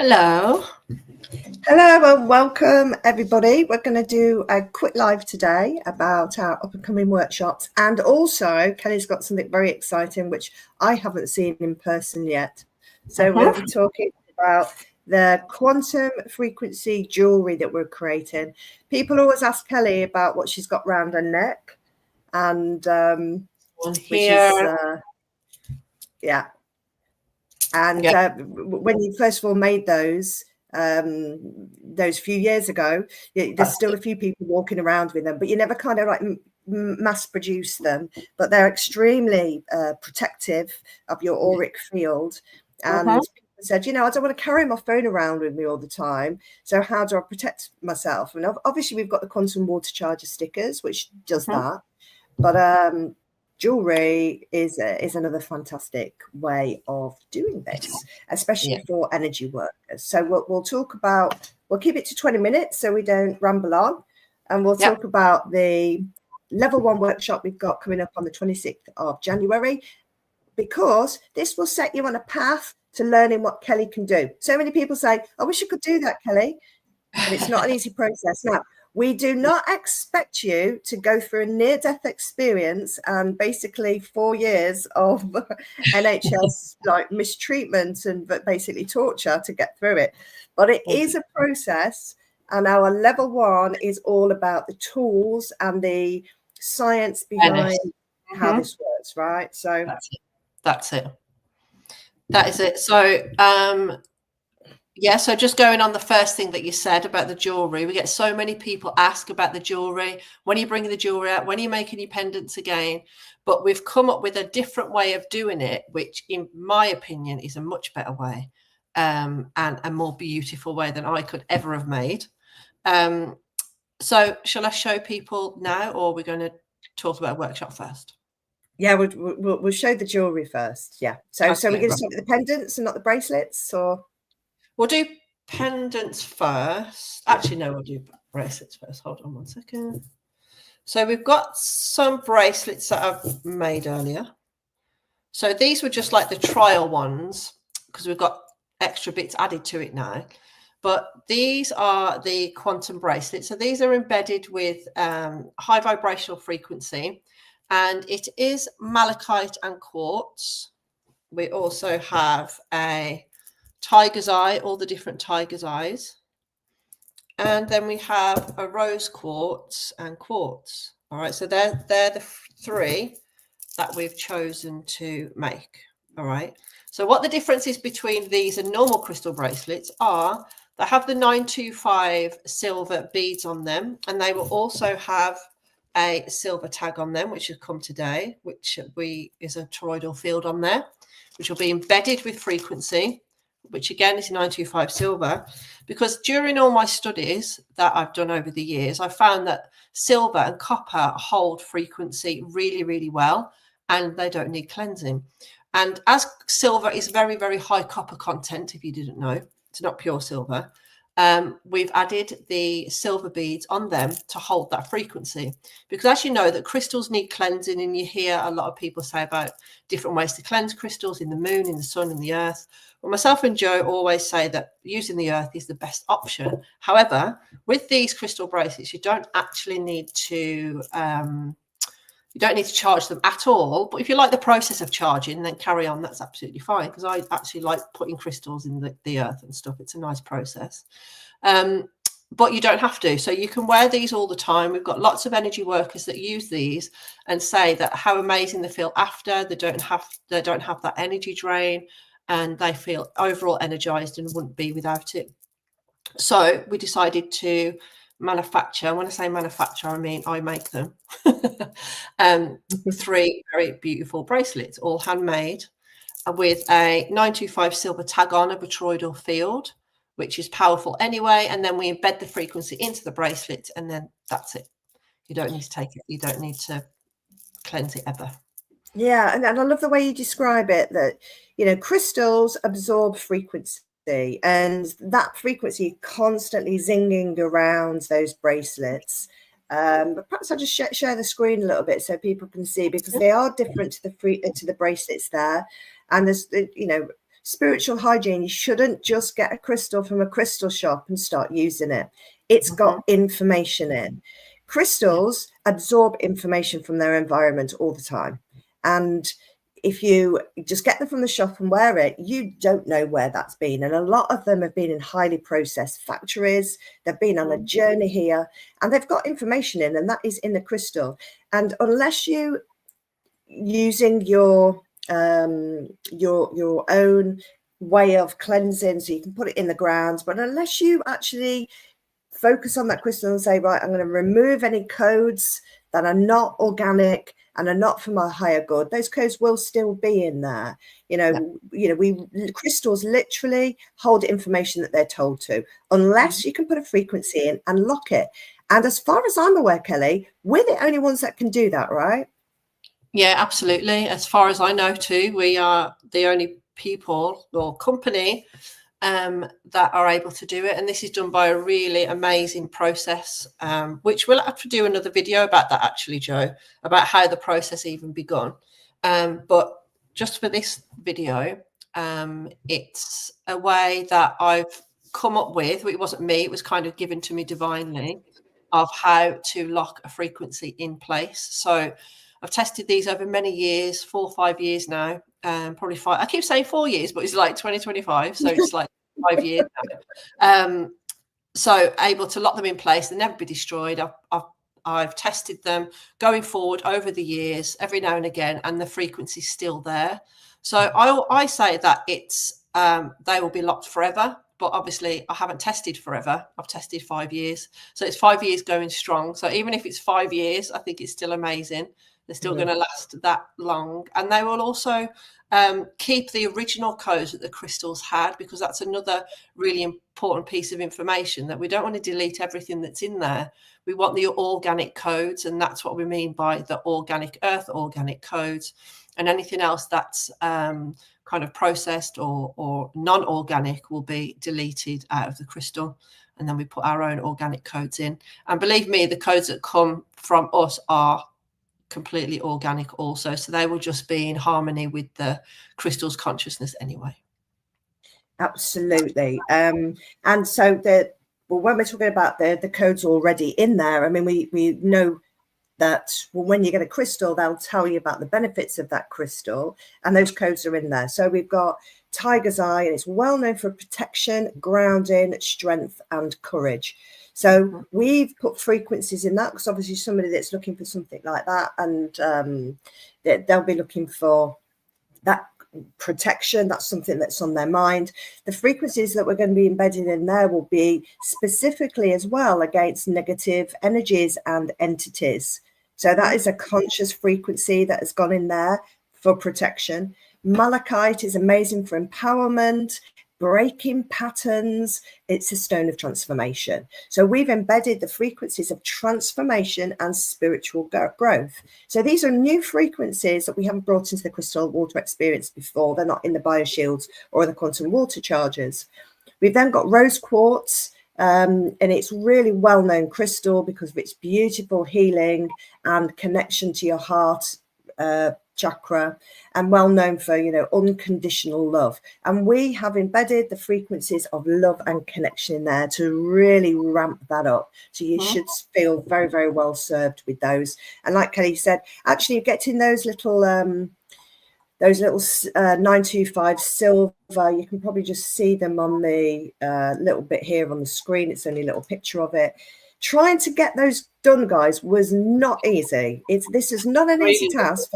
Hello. Hello and welcome everybody. We're going to do a quick live today about our up and coming workshops, and also Kelly's got something very exciting which I haven't seen in person yet. So we're going to be talking about the quantum frequency jewelry that we're creating. People always ask Kelly about what she's got round her neck, and when you first of all made those few years ago, there's still a few people walking around with them, but you never kind of like mass produce them. But they're extremely protective of your auric field. And people said, I don't want to carry my phone around with me all the time. So how do I protect myself? And obviously we've got the quantum water charger stickers, which does that. But jewelry is another fantastic way of doing this, especially for energy workers. So we'll talk about, we'll keep it to 20 minutes so we don't ramble on, and we'll talk about the level 1 workshop we've got coming up on the 26th of January, because this will set you on a path to learning what Kelly can do. So many people say, I wish I could do that, Kelly, but it's not an easy process. Now, we do not expect you to go through a near-death experience and basically 4 years of NHS like mistreatment and basically torture to get through it. But it is a process, and our level 1 is all about the tools and the science behind how this works, right? So that's it. That is it. So so just going on the first thing that you said about the jewelry, we get so many people ask about the jewelry. When are you bringing the jewelry out? When are you making your pendants again? But we've come up with a different way of doing it, which in my opinion is a much better way, and a more beautiful way than I could ever have made. So shall I show people now, or are we going to talk about a workshop first? Yeah, we'll show the jewelry first. Yeah. So we're going to start with the pendants and not the bracelets, or? We'll do pendants first. Actually, no, we'll do bracelets first. Hold on one second. So we've got some bracelets that I've made earlier. So these were just like the trial ones because we've got extra bits added to it now. But these are the quantum bracelets. So these are embedded with high vibrational frequency, and it is malachite and quartz. We also have a tiger's eye, all the different tiger's eyes. And then we have a rose quartz and quartz. All right, so they're the 3 that we've chosen to make. All right, so what the difference is between these and normal crystal bracelets are they have the 925 silver beads on them, and they will also have a silver tag on them, which has come today, which is a toroidal field on there, which will be embedded with frequency, which again is 925 silver, because during all my studies that I've done over the years, I found that silver and copper hold frequency really, really well, and they don't need cleansing. And as silver is very, very high copper content, if you didn't know, it's not pure silver, we've added the silver beads on them to hold that frequency. Because as you know, that crystals need cleansing, and you hear a lot of people say about different ways to cleanse crystals in the moon, in the sun, in the earth. Well, myself and Joe always say that using the earth is the best option. However, with these crystal bracelets, you don't actually need to charge them at all. But if you like the process of charging, then carry on. That's absolutely fine, because I actually like putting crystals in the earth and stuff. It's a nice process. But you don't have to. So you can wear these all the time. We've got lots of energy workers that use these and say that how amazing they feel after. They don't have that energy drain, and they feel overall energized and wouldn't be without it. So we decided to manufacture. When I say manufacture, I mean I make them. 3 very beautiful bracelets, all handmade, with a 925 silver tag on, a toroidal field, which is powerful anyway. And then we embed the frequency into the bracelet, and then that's it. You don't need to take it. You don't need to cleanse it ever. Yeah, and I love the way you describe it, that crystals absorb frequency, and that frequency constantly zinging around those bracelets. But perhaps I'll just share the screen a little bit so people can see, because they are different to the bracelets there. And there's spiritual hygiene, you shouldn't just get a crystal from a crystal shop and start using it. It's got information in. Crystals absorb information from their environment all the time. And if you just get them from the shop and wear it, you don't know where that's been. And a lot of them have been in highly processed factories. They've been on a journey here, and they've got information in, and that is in the crystal. And unless you using your own way of cleansing, so you can put it in the grounds, but unless you actually focus on that crystal and say, right, I'm going to remove any codes that are not organic and are not for my higher good, those codes will still be in there. Crystals literally hold information that they're told to, unless you can put a frequency in and lock it. And as far as I'm aware, Kelly, we're the only ones that can do that, right? Yeah, absolutely. As far as I know too, we are the only people or company that are able to do it, and this is done by a really amazing process, which we'll have to do another video about that actually, Joe, about how the process even begun. But just for this video, it's a way that I've come up with. It wasn't me, it was kind of given to me divinely, of how to lock a frequency in place. So I've tested these over many years, 4 or 5 years now, probably 5. I keep saying 4 years, but it's like 2025, so it's like 5 years now. So able to lock them in place, they'll never be destroyed. I've tested them going forward over the years, every now and again, and the frequency's still there. So I say that it's they will be locked forever. But obviously, I haven't tested forever. I've tested 5 years. So it's 5 years going strong. So even if it's 5 years, I think it's still amazing. They're still going to last that long. And they will also keep the original codes that the crystals had, because that's another really important piece of information, that we don't want to delete everything that's in there. We want the organic codes, and that's what we mean by the organic earth, organic codes, and anything else that's kind of processed or non-organic will be deleted out of the crystal, and then we put our own organic codes in. And believe me, the codes that come from us are completely organic also, so they will just be in harmony with the crystal's consciousness anyway. Absolutely. And so when we're talking about the codes already in there, I mean, we know that when you get a crystal, they'll tell you about the benefits of that crystal, and those codes are in there. So we've got Tiger's Eye, and it's well known for protection, grounding, strength, and courage. So we've put frequencies in that, because obviously somebody that's looking for something like that, and they'll be looking for that protection. That's something that's on their mind. The frequencies that we're going to be embedding in there will be specifically as well against negative energies and entities. So that is a conscious frequency that has gone in there for protection. Malachite is amazing for empowerment, breaking patterns. It's a stone of transformation. So we've embedded the frequencies of transformation and spiritual growth. So these are new frequencies that we haven't brought into the crystal water experience before. They're not in the bioshields or the quantum water chargers. We've then got rose quartz, and it's really well-known crystal because of its beautiful healing and connection to your heart chakra, and well known for, unconditional love. And we have embedded the frequencies of love and connection in there to really ramp that up. So you should feel very, very well served with those. And like Kelly said, actually getting those little 925 silver, you can probably just see them on the little bit here on the screen. It's only a little picture of it. Trying to get those done, guys, was not easy. This is not an easy task.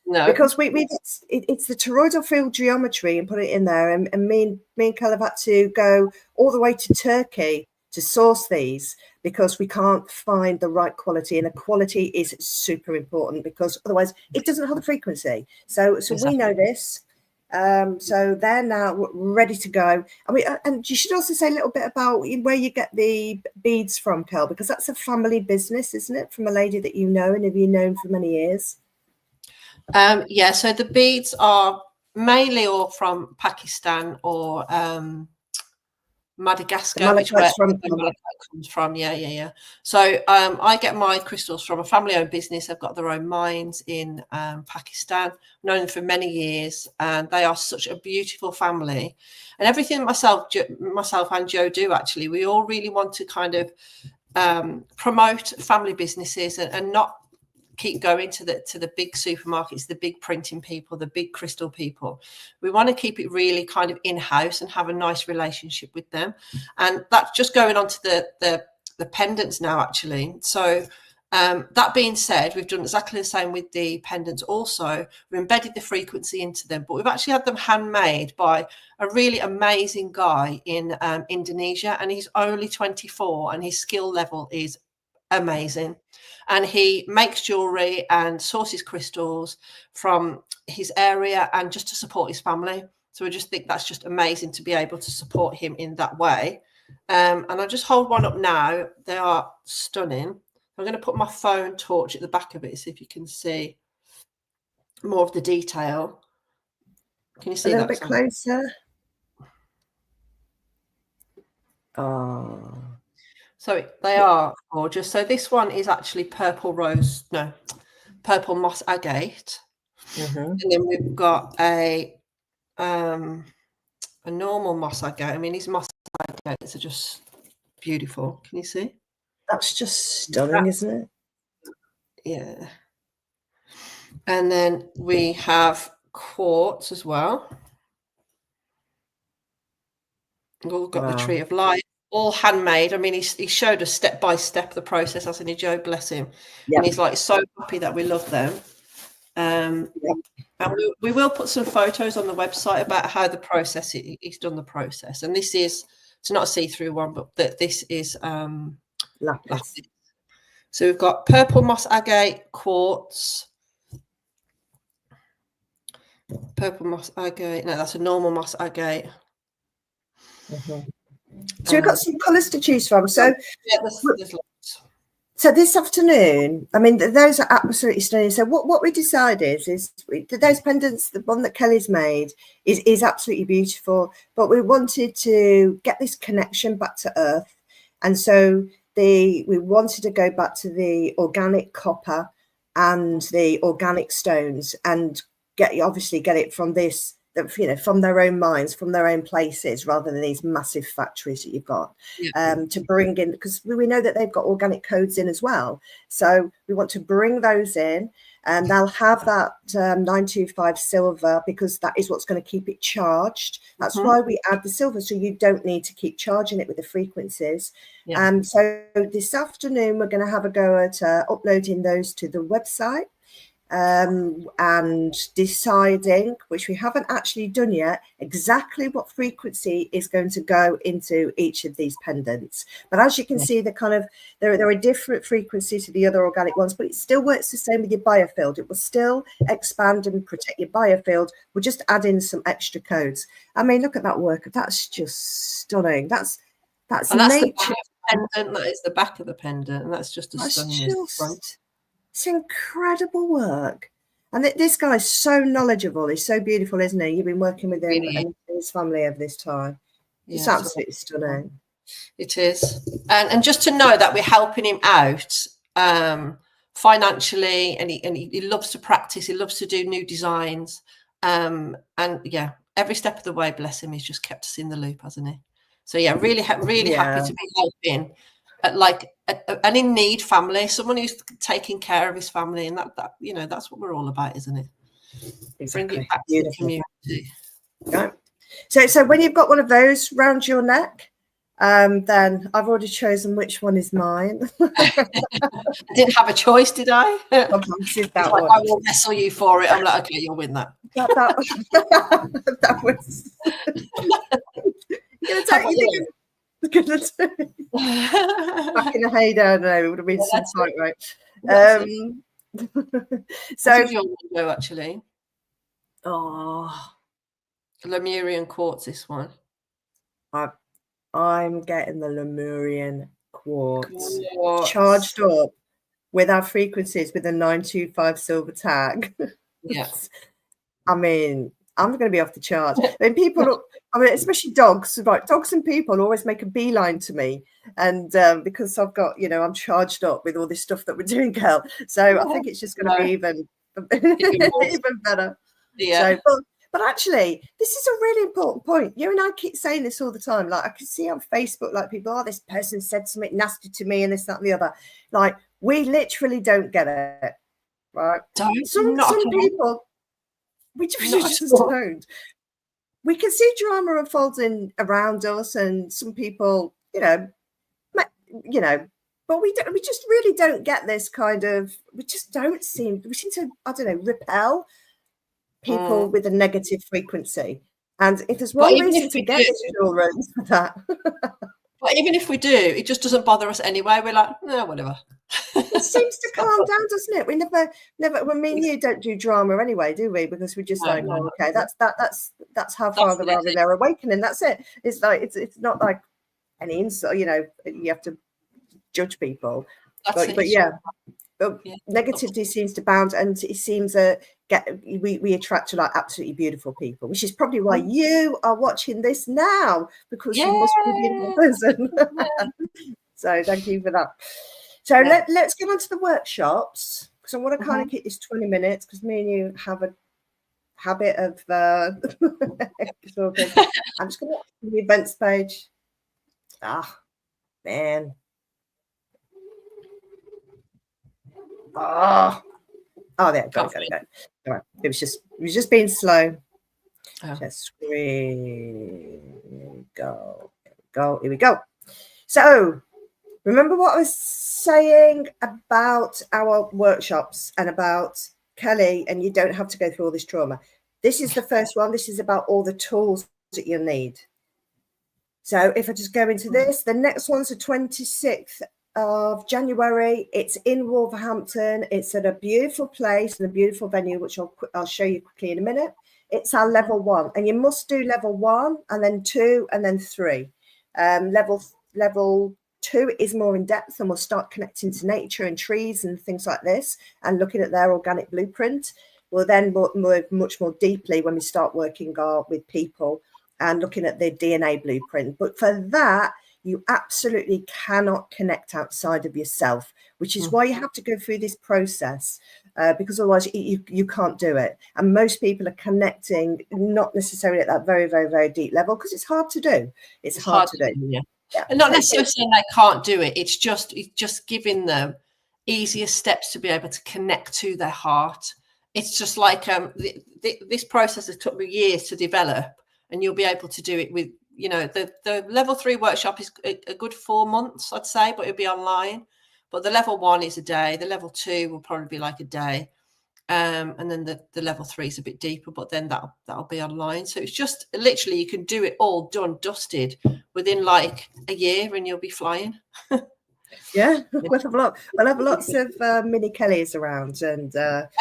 No, because it's the toroidal field geometry and put it in there, and me and Kel have had to go all the way to Turkey to source these, because we can't find the right quality, and the quality is super important, because otherwise it doesn't have the frequency. So exactly. We know this. So they're now ready to go. And you should also say a little bit about where you get the beads from, Kel, because that's a family business, isn't it? From a lady that you know and have you known for many years. Yeah, so the beads are mainly all from Pakistan or Madagascar, which where malachite comes from. Yeah. So I get my crystals from a family-owned business. They've got their own mines in Pakistan. Known them for many years, and they are such a beautiful family. And everything myself and Joe do, actually, we all really want to kind of promote family businesses and not keep going to the big supermarkets, the big printing people, the big crystal people. We want to keep it really kind of in-house and have a nice relationship with them. And that's just going on to the pendants now, actually. So that being said, we've done exactly the same with the pendants also. We've embedded the frequency into them, but we've actually had them handmade by a really amazing guy in Indonesia, and he's only 24 and his skill level is amazing. And he makes jewelry and sources crystals from his area and just to support his family. So we just think that's just amazing to be able to support him in that way. And I'll just hold one up now. They are stunning. I'm going to put my phone torch at the back of it, see if you can see more of the detail. Can you see that? A little that? bit closer. Oh. So they are gorgeous. So this one is actually purple moss agate. And then we've got a normal moss agate. I mean, these moss agates are just beautiful. Can you see? That's just stunning, isn't it? Yeah. And then we have quartz as well. We've got the Tree of Life, all handmade. I mean, he showed us step by step the process, hasn't he, Joe? Bless him. Yep. And he's like so happy that we love them. And we will put some photos on the website about how the process he's done the process. And this is, it's not a see-through one, but this is lapis. So we've got purple moss agate, quartz, purple moss agate. No, that's a normal moss agate. So we've got some colours to choose from. So yeah, there's lots. So this afternoon, I mean, those are absolutely stunning. So what we decided is those pendants, the one that Kelly's made is absolutely beautiful, but we wanted to get this connection back to earth. And so we wanted to go back to the organic copper and the organic stones and obviously get it from this, from their own mines, from their own places, rather than these massive factories that you've got, to bring in, because we know that they've got organic codes in as well. So we want to bring those in, and they'll have that 925 silver, because that is what's going to keep it charged. That's why we add the silver, so you don't need to keep charging it with the frequencies. So this afternoon, we're going to have a go at uploading those to the website. And deciding, which we haven't actually done yet, exactly what frequency is going to go into each of these pendants. But as you can see, there are different frequencies to the other organic ones, but it still works the same with your biofield. It will still expand and protect your biofield. We'll just add in some extra codes. I mean, look at that work. That's just stunning. That's nature. Pendant. That is the back of the pendant, and that's just as stunning as the front. It's incredible work. And this guy's so knowledgeable. He's so beautiful, isn't he? You've been working with him and his family over this time. It's absolutely stunning. It is. And just to know that we're helping him out financially, and he loves to practice. He loves to do new designs. And yeah, every step of the way, bless him, he's just kept us in the loop, hasn't he? So yeah, really happy to be helping an in need family, someone who's taking care of his family, and that that's what we're all about, isn't it? Exactly. Bring it back to the community. Right. So when you've got one of those round your neck, then I've already chosen which one is mine. I didn't have a choice, did I? I will wrestle you for it. I'm like, okay, you'll win that. That was. Back in the heyday, no, it would have been some fight, right? So your window, actually. Oh, Lemurian quartz, this one. I'm getting the Lemurian quartz charged up with our frequencies with a 925 silver tag. Yes. I mean, I'm going to be off the charts. Then people, I mean, especially dogs, right? Dogs and people always make a beeline to me, and because I've got, I'm charged up with all this stuff that we're doing, Kel. So I think it's just going to be even better. Yeah. So, but actually, this is a really important point. You and I keep saying this all the time. Like I can see on Facebook, like people, oh, this person said something nasty to me, and this, that, and the other. Like we literally don't get it, right? Some people. We just don't. We can see drama unfolding around us, and some people, but we don't. We just really don't get this kind of. We seem to, I don't know, repel people with a negative frequency. And if there's one reason to get this children for that. But even if we do, it just doesn't bother us anyway. We're like, no, whatever. It seems to calm down, doesn't it? We never. Well, me and you don't do drama anyway, do we? Because we just okay, that's how far they are in their awakening. That's it. It's like it's not like any insult. You have to judge people. But yeah. But negativity seems to bound, and it seems we attract to like absolutely beautiful people, which is probably why you are watching this now, because you must be a beautiful person. So thank you for that. So let's get on to the workshops, because I want to kind of keep this 20 minutes, because me and you have a habit of talking. I'm just going to open the events page. Man. There, got it. All right. It was just being slow. Just go. Here we go. So remember what I was saying about our workshops and about Kelly, and you don't have to go through all this trauma. This is the first one. This is about all the tools that you'll need. So if I just go into this, the next one's the 26th of January. It's in Wolverhampton. It's at a beautiful place and a beautiful venue, which I'll show you quickly in a minute. It's our level 1, and you must do level 1 and then 2 and then 3. Level 2 is more in depth, and we'll start connecting to nature and trees and things like this, and looking at their organic blueprint. We'll then move much more deeply when we start working with people and looking at their DNA blueprint. But for that, you absolutely cannot connect outside of yourself, which is why you have to go through this process, because otherwise you can't do it. And most people are connecting not necessarily at that very, very, very deep level, because it's hard to do. It's hard to do. Yeah. And not necessarily saying they can't do it. It's just giving them easier steps to be able to connect to their heart. It's just like this process has took me years to develop, and you'll be able to do it with, the level 3 workshop is a good 4 months, I'd say, but it'll be online. But the level 1 is a day. The level 2 will probably be like a day. And then the level 3 is a bit deeper, but then that'll be online. So it's just literally, you can do it all done, dusted within like a year, and you'll be flying. Yeah, we'll have lots of mini Kellys around, and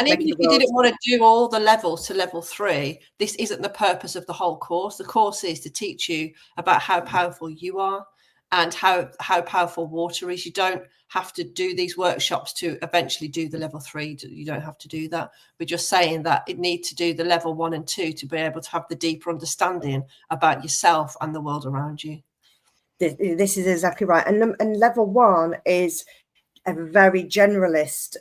even if you didn't want to do all the levels to level 3, this isn't the purpose of the whole course. The course is to teach you about how powerful you are and how powerful water is. You don't have to do these workshops to eventually do the level 3. You don't have to do that. We're just saying that you need to do the level 1 and 2 to be able to have the deeper understanding about yourself and the world around you. This is exactly right. And level 1 is a very generalist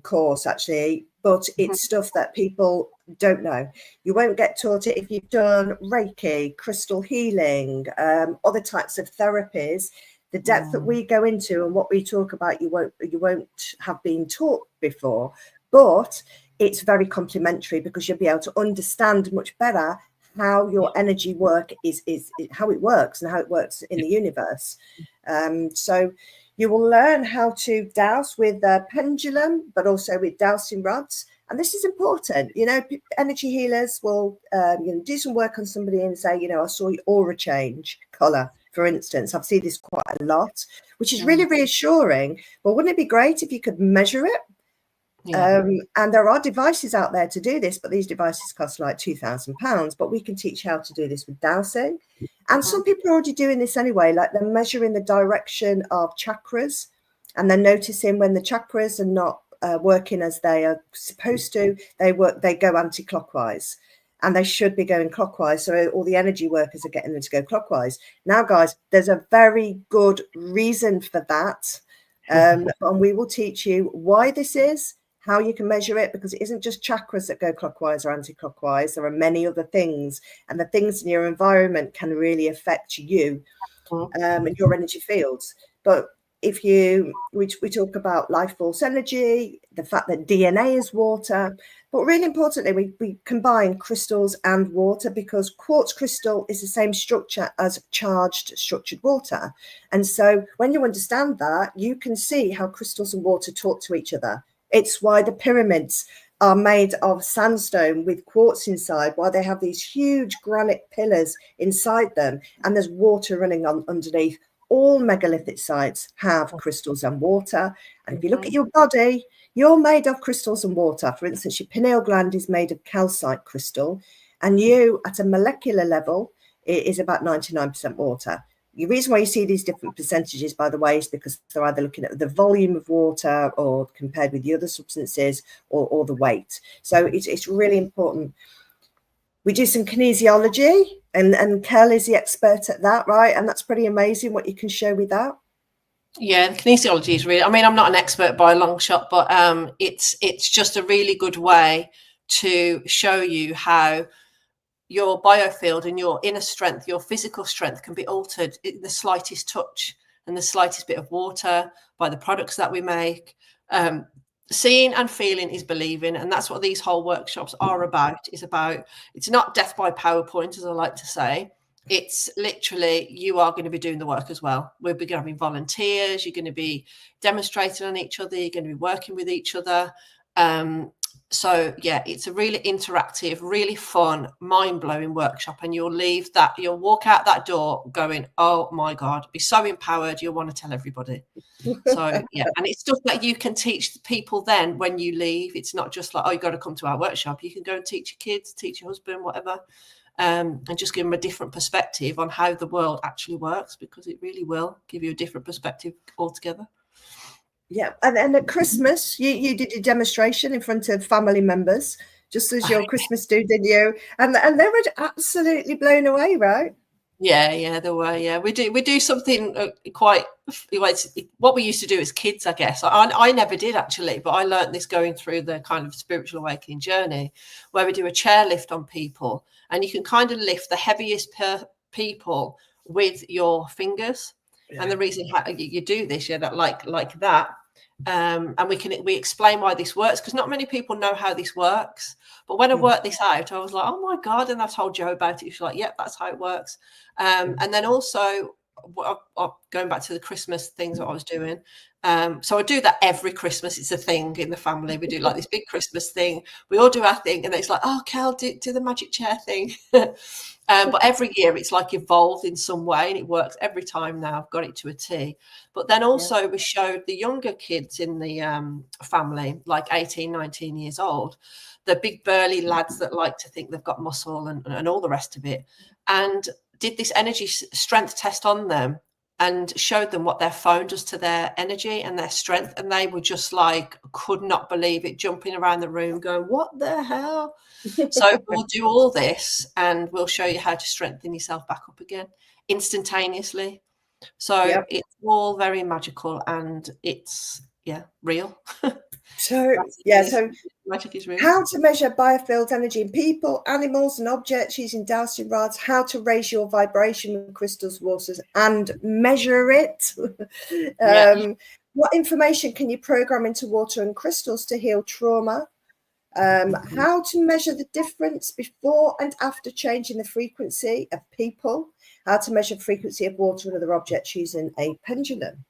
course, actually, but it's stuff that people don't know. You won't get taught it if you've done Reiki, crystal healing, other types of therapies. The depth that we go into and what we talk about, you won't have been taught before, but it's very complementary, because you'll be able to understand much better how your energy work is how it works and how it works in the universe. So you will learn how to dowse with a pendulum, but also with dowsing rods. And this is important. Energy healers will do some work on somebody and say, I saw your aura change color, for instance. I've seen this quite a lot, which is really reassuring. But wouldn't it be great if you could measure it? Yeah. And there are devices out there to do this, but these devices cost like £2,000. But we can teach how to do this with dowsing. And some people are already doing this anyway, like they're measuring the direction of chakras, and they're noticing when the chakras are not working as they are supposed to, they go anti-clockwise. and they should be going clockwise. So all the energy workers are getting them to go clockwise. Now, guys, there's a very good reason for that. And we will teach you why this is, how you can measure it, because it isn't just chakras that go clockwise or anti-clockwise. There are many other things, and the things in your environment can really affect you and your energy fields. But if we talk about life force energy, the fact that DNA is water, but really importantly, we combine crystals and water, because quartz crystal is the same structure as charged structured water. And so when you understand that, you can see how crystals and water talk to each other. It's why the pyramids are made of sandstone with quartz inside, why they have these huge granite pillars inside them, and there's water running underneath. All megalithic sites have crystals and water. And if you look at your body, you're made of crystals and water. For instance, your pineal gland is made of calcite crystal, and you, at a molecular level, it is about 99% water. The reason why you see these different percentages, by the way, is because they're either looking at the volume of water or compared with the other substances, or the weight. So it's really important. We do some kinesiology, and Kel is the expert at that, right? And that's pretty amazing what you can show with that. Yeah, the kinesiology is really, I mean, I'm not an expert by a long shot, but it's just a really good way to show you how your biofield and your inner strength, your physical strength, can be altered in the slightest touch and the slightest bit of water by the products that we make. Seeing and feeling is believing, and that's what these whole workshops are about. It's not death by PowerPoint, as I like to say. It's literally, you are going to be doing the work as well. We're going to be volunteers, you're going to be demonstrating on each other, you're going to be working with each other. So yeah, it's a really interactive, really fun, mind-blowing workshop, and you'll walk out that door going, oh my God, be so empowered, you'll want to tell everybody. So yeah, and it's stuff that you can teach people then when you leave. It's not just like, oh, you got to come to our workshop. You can go and teach your kids, teach your husband, whatever, and just give them a different perspective on how the world actually works, because it really will give you a different perspective altogether. Yeah, and at Christmas, you did a demonstration in front of family members, just as your Christmas do, didn't you? And they were absolutely blown away, right? Yeah, there were. Yeah, we do something quite. What we used to do as kids, I guess. I never did actually, but I learned this going through the kind of spiritual awakening journey, where we do a chairlift on people, and you can kind of lift the heaviest people with your fingers. Yeah. And the reason how you do this, that like that. And we explain why this works, because not many people know how this works. But when I worked this out, I was like, oh my God. And I told Jo about it. She's like, yep, that's how it works. And then also going back to the Christmas things that I was doing. So I do that every Christmas. It's a thing in the family. We do like this big Christmas thing. We all do our thing. And it's like, oh, Kel, do the magic chair thing. But every year it's like evolved in some way, and it works every time now. I've got it to a T. But then also we showed the younger kids in the family, like 18, 19 years old, the big burly lads that like to think they've got muscle and all the rest of it, and did this energy strength test on them and showed them what their phone does to their energy and their strength. And they were just like, could not believe it, jumping around the room going, what the hell? So we'll do all this, and we'll show you how to strengthen yourself back up again instantaneously. So it's all very magical, and it's real. So magic is real. How to measure biofield energy in people, animals, and objects using dowsing rods. How to raise your vibration with crystals, waters, and measure it. What information can you program into water and crystals to heal trauma? How to measure the difference before and after changing the frequency of people. How to measure frequency of water and other objects using a pendulum.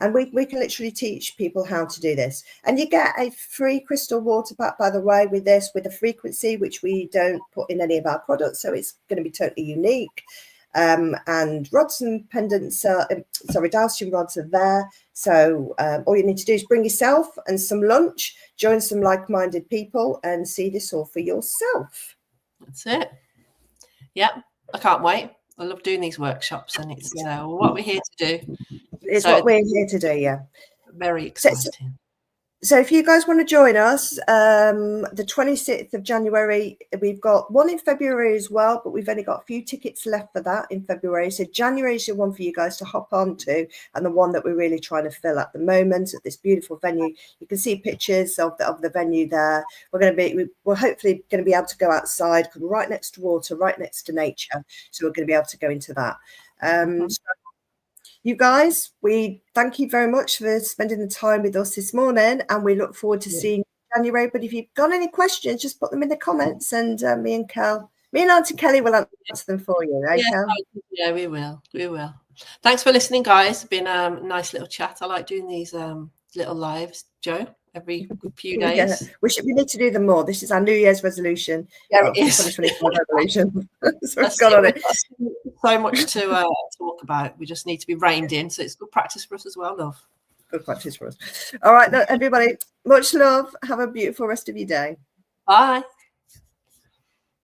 And we can literally teach people how to do this. And you get a free crystal water pack, by the way, with this, with a frequency which we don't put in any of our products. So it's going to be totally unique. And rods and pendants, dowsing rods are there. So all you need to do is bring yourself and some lunch, join some like-minded people, and see this all for yourself. That's it. Yeah, I can't wait. I love doing these workshops, and it's what we're here to do. It's what we're here to do, yeah. Very exciting. So if you guys want to join us, the 26th of January, we've got one in February as well, but we've only got a few tickets left for that in February. So January is the one for you guys to hop on to, and the one that we're really trying to fill at the moment at this beautiful venue. You can see pictures of the venue there. We're hopefully going to be able to go outside because we're right next to water, right next to nature. So we're going to be able to go into that. So you guys, we thank you very much for spending the time with us this morning, and we look forward to seeing you in January. But if you've got any questions, just put them in the comments, and me and Auntie Kelly will answer them for you. Okay? Yeah, we will. Thanks for listening, guys. It's been a nice little chat. I like doing these little lives, Joe, every few days. Yeah. We need to do them more. This is our New Year's resolution. Yeah, it is. 2024 resolution. So we've got on it. So much to talk about. We just need to be reined in. So it's good practice for us as well, love. Good practice for us. All right, everybody. Much love. Have a beautiful rest of your day. Bye.